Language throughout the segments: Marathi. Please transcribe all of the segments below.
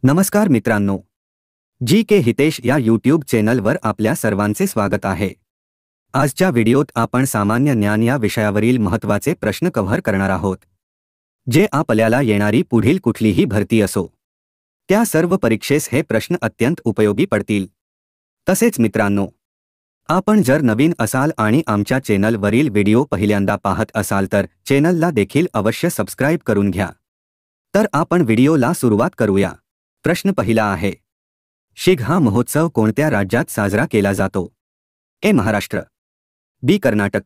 नमस्कार मित्रांनो, जी के हितेश या यूट्यूब चॅनलवर आपल्या सर्वांचे स्वागत आहे। आजच्या व्हिडिओत आपण सामान्य ज्ञान या विषयावरील महत्त्वाचे प्रश्न कव्हर करणार आहोत, जे आपल्याला येणारी पुढील कुठलीही भरती असो त्या सर्व परीक्षेस हे प्रश्न अत्यंत उपयोगी पडतील। तसेच मित्रांनो, आपण जर नवीन असाल आणि आमच्या चॅनलवरील व्हिडिओ पहिल्यांदा पाहत असाल तर चॅनलला देखील अवश्य सबस्क्राइब करून घ्या। तर आपण व्हिडिओला सुरुवात करूया। प्रश्न पहिला आहे, शिघ हा महोत्सव कोणत्या राज्यात साजरा केला जातो? ए महाराष्ट्र, बी कर्नाटक,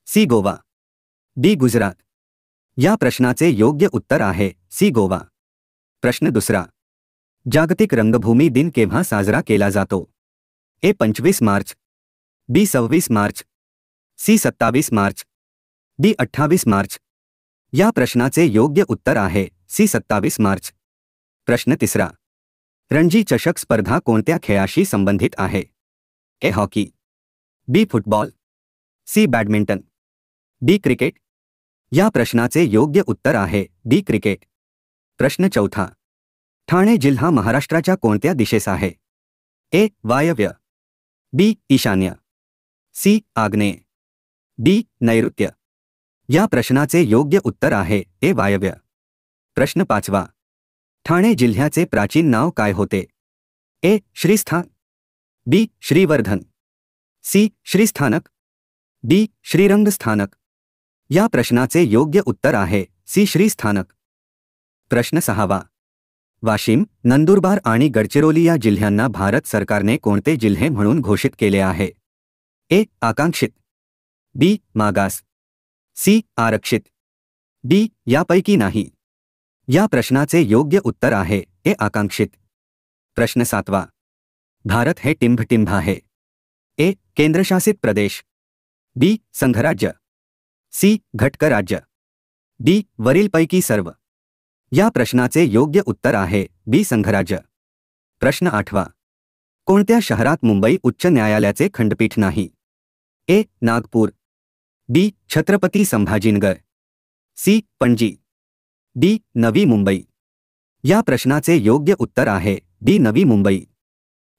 सी गोवा, डी गुजरात। या प्रश्नाचे योग्य उत्तर आहे सी गोवा। प्रश्न दुसरा, जागतिक रंगभूमी दिन केव्हा साजरा केला जातो? ए 25 मार्च, बी 26 मार्च, सी 27 मार्च, डी 28 मार्च। या प्रश्नाचे योग्य उत्तर आहे सी 27 मार्च। प्रश्न तिसरा, रणजी चषक स्पर्धा कोणत्या खेळाशी संबंधित आहे? A hockey, B football, C badminton, D cricket. या प्रश्नाचे योग्य उत्तर आहे डी क्रिकेट। प्रश्न चौथा, ठाणे जिल्हा महाराष्ट्राच्या कोणत्या दिशेस आहे? ए वायव्य, बी ईशान्य, सी आग्नेय, डी नैऋत्य। या प्रश्नाचे योग्य उत्तर आहे ए वायव्य। प्रश्न पाचवा, ठाणे जिल्ह्याचे प्राचीन नाव काय होते? ए श्रीस्थान, बी श्रीवर्धन, सी श्रीस्थानक, डी श्रीरंगस्थानक। या प्रश्नाचे योग्य उत्तर आहे सी श्रीस्थानक। प्रश्न सहावा, वाशिम, नंदुरबार आणि गडचिरोली या जिल्ह्यांना भारत सरकारने कोणते जिल्हे म्हणून घोषित केले आहे? ए आकांक्षित, बी मागास, सी आरक्षित, डी यापैकी नाही। या प्रश्नाचे योग्य उत्तर आहे ए आकांक्षित। प्रश्न सातवा, भारत हे टिंभ आहे। ए केंद्रशासित प्रदेश, बी संघराज्य, सी घटक राज्य, डी वरीलपैकी सर्व। या प्रश्नाचे योग्य उत्तर आहे बी संघराज्य। प्रश्न आठवा, कोणत्या शहरात मुंबई उच्च न्यायालयाचे खंडपीठ नाही? ए नागपूर, बी छत्रपती संभाजीनगर, सी पणजी, डी नवी मुंबई। या प्रश्नाचे योग्य उत्तर आहे डी नवी मुंबई।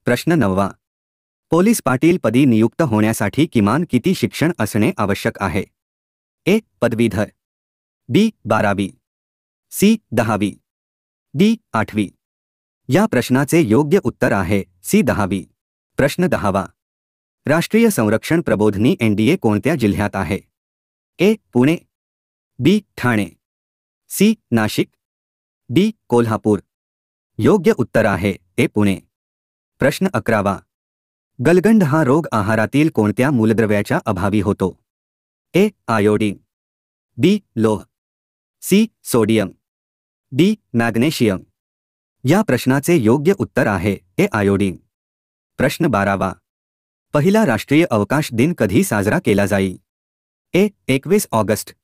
प्रश्न नववा, पोलीस पाटील पदी नियुक्त होण्यासाठी किमान किती शिक्षण असणे आवश्यक आहे? ए पदवीधर, बी 12वी, सी 10वी, डी 8वी। या प्रश्नाचे योग्य उत्तर आहे सी 10वी। प्रश्न 10वा, राष्ट्रीय संरक्षण प्रबोधिनी एनडीए कोणत्या जिल्ह्यात आहे? ए पुणे, बी ठाणे, सी नाशिक, डी कोल्हापूर। योग्य उत्तर आहे ए पुणे। प्रश्न 11वा, गलगंड हा रोग आहारातील कोणत्या मूलद्रव्याच्या अभावी होतो? ए आयोडीन, बी लोह, सी सोडियम, डी मॅग्नेशियम। या प्रश्नाचे योग्य उत्तर आहे ए आयोडीन। प्रश्न 12वा, पहिला राष्ट्रीय अवकाश दिन कधी साजरा केला जाईल? A 21 August,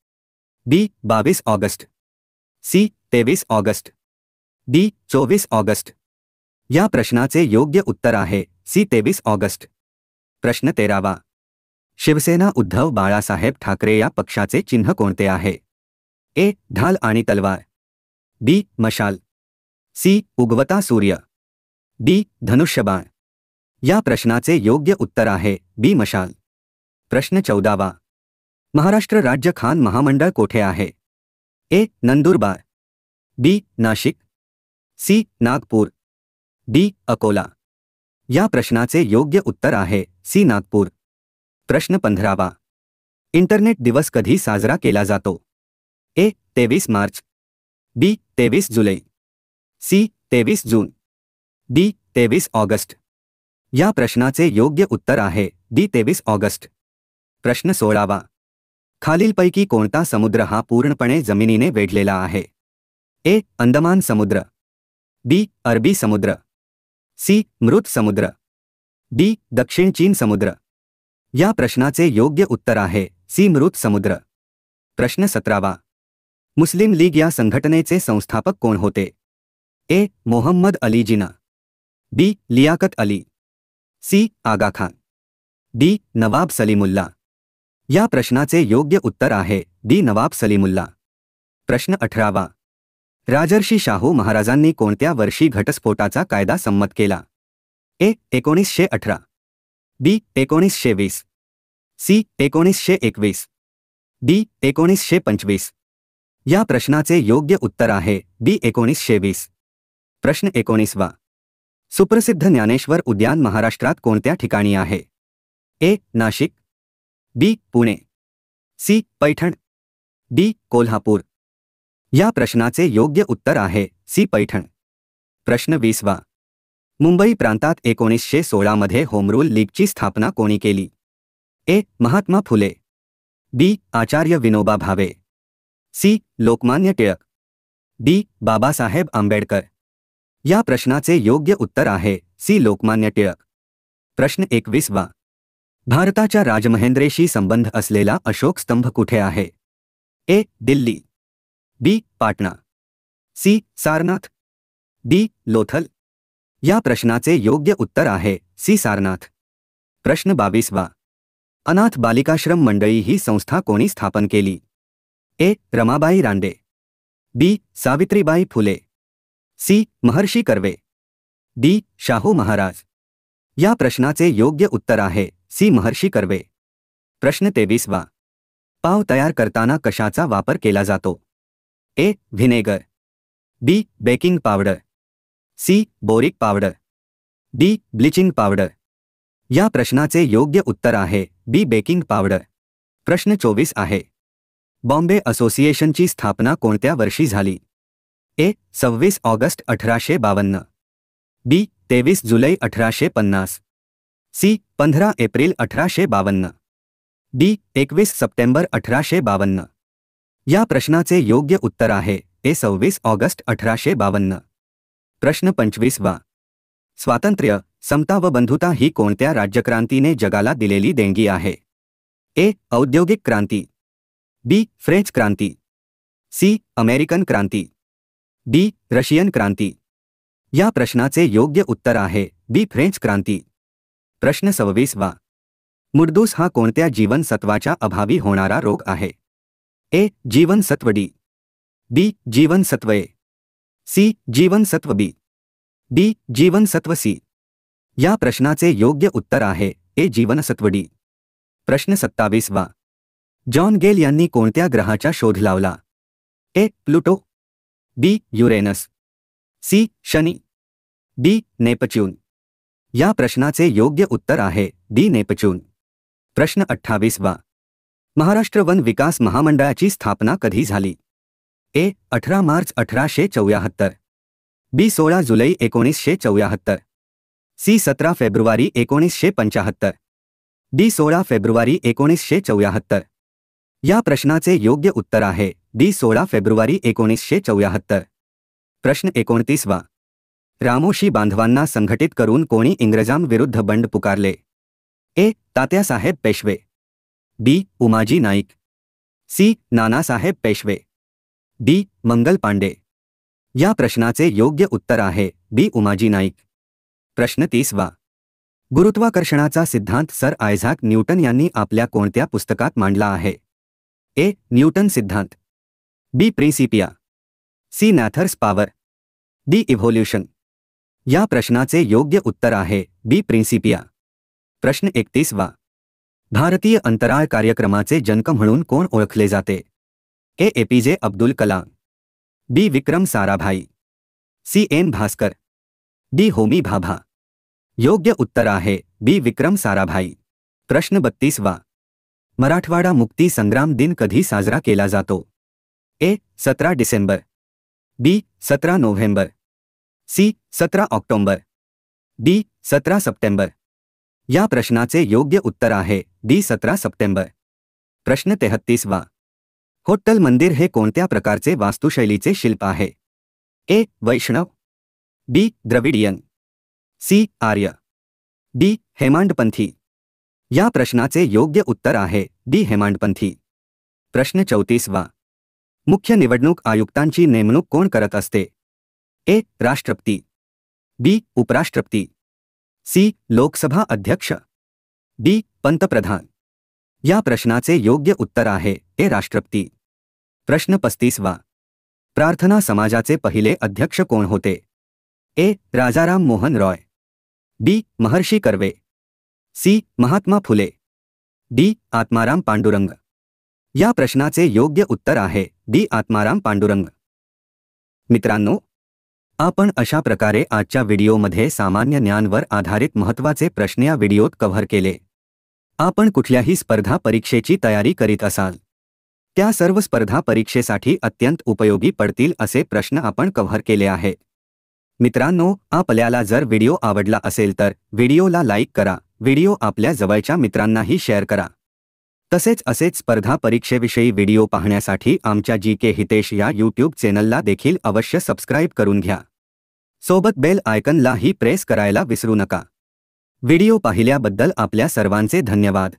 B 22 August, C 23 August, D 24 August. या प्रश्नाचे योग्य उत्तर आहे सी 23 ऑगस्ट। प्रश्न 13वा, शिवसेना उद्धव बाळासाहेब ठाकरे या पक्षाचे चिन्ह कोणते आहे? ए ढाल आणि तलवार, बी मशाल, सी उगवता सूर्य, डी धनुष्यबाण। या प्रश्नाचे योग्य उत्तर आहे बी मशाल। प्रश्न 14वा, महाराष्ट्र राज्य खाण महामंडळ कोठे आहे? ए नंदुरबार, बी नाशिक, सी नागपूर, डी अकोला। या प्रश्नाचे योग्य उत्तर आहे सी नागपूर। प्रश्न 15वा, इंटरनेट दिवस कधी साजरा केला जातो? ए 23 मार्च, बी 23 जुलै, सी 23 जून, डी 23 ऑगस्ट। या प्रश्नाचे योग्य उत्तर आहे डी 23 ऑगस्ट। प्रश्न 16वा, खालीलपैकी कोणता समुद्र हा पूर्णपणे जमिनीने वेढलेला आहे? ए अंदमान समुद्र, बी अरबी समुद्र, सी मृत समुद्र, डी दक्षिण चीन समुद्र। या प्रश्नाचे योग्य उत्तर आहे सी मृत समुद्र। प्रश्न 17वा, मुस्लिम लीग या संघटनेचे संस्थापक कोण होते? ए मोहम्मद अली जिना, बी लियाकत अली, सी आगा खान, डी नवाब सलीमुल्ला। या प्रश्नाचे योग्य उत्तर आहे डी नवाब सलीमुल्ला। प्रश्न 18वा, राजर्षी शाहू महाराजांनी कोणत्या वर्षी घटस्फोटाचा कायदा संमत केला? ए. 1918, बी. 1920, सी. 1921, डी. 1925. या प्रश्नाचे योग्य उत्तर आहे बी. 1920. प्रश्न 19वा. सुप्रसिद्ध ज्ञानेश्वर उद्यान महाराष्ट्रात कोणत्या ठिकाणी आहे? ए. नाशिक, बी. पुणे, सी. पैठण, डी. कोल्हापूर. या प्रश्नाचे योग्य उत्तर आहे सी. पैठण. प्रश्न 20वा. मुंबई प्रांतात 1916 मध्ये होमरूल लीगची स्थापना कोणी केली? ए. महात्मा फुले, बी. आचार्य विनोबा भावे, सी. लोकमान्य टिळक, डी. बाबासाहेब आंबेडकर. या प्रश्नाचे योग्य उत्तर आहे सी. लोकमान्य टिळक. प्रश्न 21वा. भारताच्या राजमहेंद्रेशी संबंध असलेला अशोक स्तंभ कुठे आहे? ए. दिल्ली, बी. पाटणा, सी. सारनाथ, डी. लोथल. या प्रश्नाचे योग्य उत्तर आहे सी. सारनाथ. प्रश्न 22वा. अनाथ बालिकाश्रम मंडळी ही संस्था कोणी स्थापन केली? ए. रमाबाई रानडे, बी. सावित्रीबाई फुले, सी. महर्षी कर्वे, डी. शाहू महाराज. या प्रश्नाचे योग्य उत्तर आहे सी. महर्षी कर्वे. प्रश्न 23वा. पाव तयार करताना कशाचा वापर केला जातो? A. Vinegar, B. Baking powder, C. Boric powder, D. Bleaching powder. या प्रश्नाचे योग्य उत्तर आहे बी. Baking powder. प्रश्न 24 आहे. बॉम्बे असोसिएशनची स्थापना कोणत्या वर्षी झाली? ए. 26 ऑगस्ट 1852, बी. 23 जुलै 1850, सी. 15 April 1852, D. 21 सप्टेंबर 1852. या प्रश्नाचे योग्य उत्तर आहे ए. 26 ऑगस्ट 1852. प्रश्न 25वा. स्वातंत्र्य, समता व बंधुता ही कोणत्या राज्यक्रांतीने जगाला दिलेली देणगी आहे? ए. औद्योगिक क्रांती, बी. फ्रेंच क्रांती, सी. अमेरिकन क्रांती, डी. रशियन क्रांती. या प्रश्नाचे योग्य उत्तर आहे बी. फ्रेंच क्रांती. प्रश्न 26वा. मुडदूस हा कोणत्या जीवनसत्वाच्या अभावी होणारा रोग आहे? ए. जीवनसत्व डी, बी. जीवनसत्व ए, सी. जीवनसत्व बी, डी. जीवनसत्व सी. या प्रश्नाचे योग्य उत्तर आहे ए. जीवनसत्व डी. प्रश्न 27वा. जॉन गेल यांनी कोणत्या ग्रहाचा शोध लावला? A. Pluto, B. Uranus, C. Shani, D. Neptune. या प्रश्नाचे योग्य उत्तर आहे डी. नेपच्यून. प्रश्न 28वा. महाराष्ट्र वन विकास महामंडळाची स्थापना कधी झाली? ए. 18 मार्च 1874, बी. 16 जुलै 1974, सी. 17 February 1975, D. 16 फेब्रुवारी 1974. या प्रश्नाचे योग्य उत्तर आहे डी. 16 फेब्रुवारी 1974. प्रश्न 29वा. रामोशी बांधवांना संघटित करून कोणी इंग्रजांविरुद्ध बंड पुकारले? ए. तात्यासाहेब पेशवे, बी. उमाजी नाईक, सी. नानासाहेब पेशवे, डी. मंगल पांडे. या प्रश्नाचे योग्य उत्तर आहे बी. उमाजी नाईक. प्रश्न 30वा. गुरुत्वाकर्षणाचा सिद्धांत सर आयझॅक न्यूटन यांनी आपल्या कोणत्या पुस्तकात मांडला आहे? ए. न्यूटन सिद्धांत, B. Principia, C. Nature's power, D. Evolution. या प्रश्नाचे योग्य उत्तर आहे बी. प्रिन्सिपिया. प्रश्न 31वा. भारतीय अंतराळ कार्यक्रमाचे जनक म्हणून कोण ओळखले जाते? A. APJ Abdul Kalam, B. Vikram Sarabhai, C. N. Bhaskar, D. Homi Bhabha. योग्य उत्तर आहे बी. विक्रम साराभाई. प्रश्न 32वा. मराठवाडा मुक्ती संग्राम दिन कधी साजरा केला जातो? A. 17 December, B. 17 November, C. 17 October, D. 17 September. या प्रश्नाचे योग्य उत्तर आहे डी. 17 सप्टेंबर. प्रश्न 33वा. होट्टल मंदिर हे कोणत्या प्रकारचे वास्तुशैलीचे शिल्प आहे? A. Vaishnava, B. Dravidian, C. Arya, D. Hemadpanthi. या प्रश्नाचे योग्य उत्तर आहे डी. हेमांडपंथी. प्रश्न 34वा. मुख्य निवडणूक आयुक्तांची नेमणूक कोण करत असते? ए. राष्ट्रपती, बी. उपराष्ट्रपती, सी. लोकसभा अध्यक्ष, डी. पंतप्रधान. या प्रश्नाचे योग्य उत्तर आहे ए. राष्ट्रपती. प्रश्न 35वा. प्रार्थना समाजाचे पहिले अध्यक्ष कोण होते? ए. राजाराम मोहन रॉय, बी. महर्षी कर्वे, सी. महात्मा फुले, डी. आत्माराम पांडुरंग. या प्रश्नाचे योग्य उत्तर आहे डी. आत्माराम पांडुरंग. मित्रांनो, आपण अशा प्रकारे आजच्या व्हिडिओमध्ये सामान्य ज्ञानवर आधारित महत्त्वाचे प्रश्न या व्हिडिओत कव्हर केले. आपण कुठल्याही स्पर्धा परीक्षेची तयारी करीत असाल त्या सर्व स्पर्धा परीक्षेसाठी अत्यंत उपयोगी पडतील असे प्रश्न आपण कव्हर केले आहेत. मित्रांनो, आपल्याला जर व्हिडिओ आवडला असेल तर व्हिडिओला लाईक करा, व्हिडिओ आपल्या जवळच्या मित्रांनाही शेअर करा. तसेच असेच स्पर्धा परीक्षेविषयी व्हिडिओ पाहण्यासाठी आमच्या जी.के. हितेश या यूट्यूब चॅनलला देखील अवश्य सबस्क्राईब करून घ्या. सोबत बेल आयकॉनलाही प्रेस करायला विसरू नका. व्हिडिओ पाहिल्याबद्दल आपल्या सर्वांचे धन्यवाद.